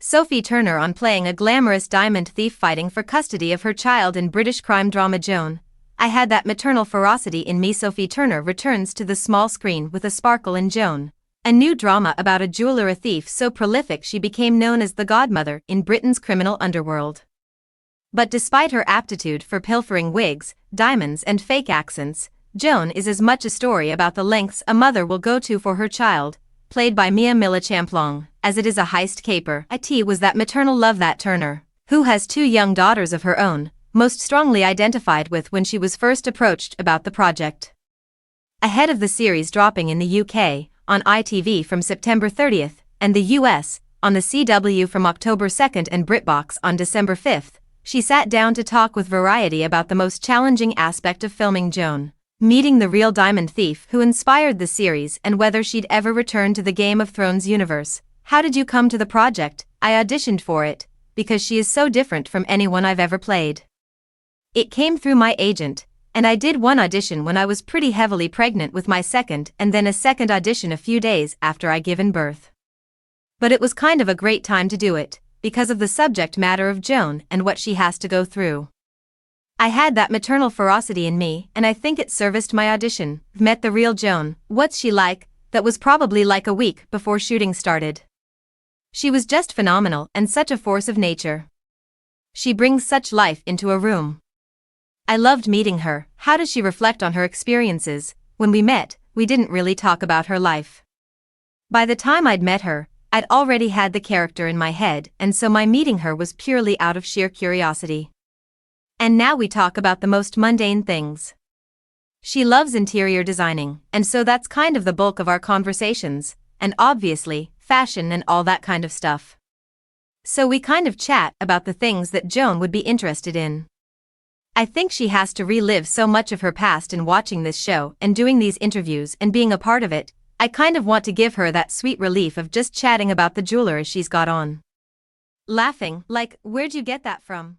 Sophie Turner on playing a glamorous diamond thief fighting for custody of her child in British crime drama Joan. I Had That Maternal Ferocity in Me. Sophie Turner returns to the small screen with a sparkle in Joan, a new drama about a jeweler, a thief so prolific she became known as the godmother in Britain's criminal underworld. But despite her aptitude for pilfering wigs, diamonds and fake accents, Joan is as much a story about the lengths a mother will go to for her child, played by Mia Milla-Champlong, as it is a heist caper. It was that maternal love that Turner, who has two young daughters of her own, most strongly identified with when she was first approached about the project. Ahead of the series dropping in the UK, on ITV from September 30th, and the US, on the CW from October 2nd and BritBox on December 5th, she sat down to talk with Variety about the most challenging aspect of filming Joan, meeting the real diamond thief who inspired the series and whether she'd ever return to the Game of Thrones universe. How did you come to the project? I auditioned for it, because she is so different from anyone I've ever played. It came through my agent, and I did one audition when I was pretty heavily pregnant with my second and then a second audition a few days after I given birth. But it was kind of a great time to do it, because of the subject matter of Joan and what she has to go through. I had that maternal ferocity in me, and I think it serviced my audition. Met the real Joan. What's she like? That was probably like a week before shooting started. She was just phenomenal and such a force of nature. She brings such life into a room. I loved meeting her. How does she reflect on her experiences? When we met, we didn't really talk about her life. By the time I'd met her, I'd already had the character in my head, and so my meeting her was purely out of sheer curiosity. And now we talk about the most mundane things. She loves interior designing, and so that's kind of the bulk of our conversations, and obviously, fashion and all that kind of stuff. So we kind of chat about the things that Joan would be interested in. I think she has to relive so much of her past in watching this show and doing these interviews and being a part of it. I kind of want to give her that sweet relief of just chatting about the jeweler she's got on. Laughing, like, where'd you get that from?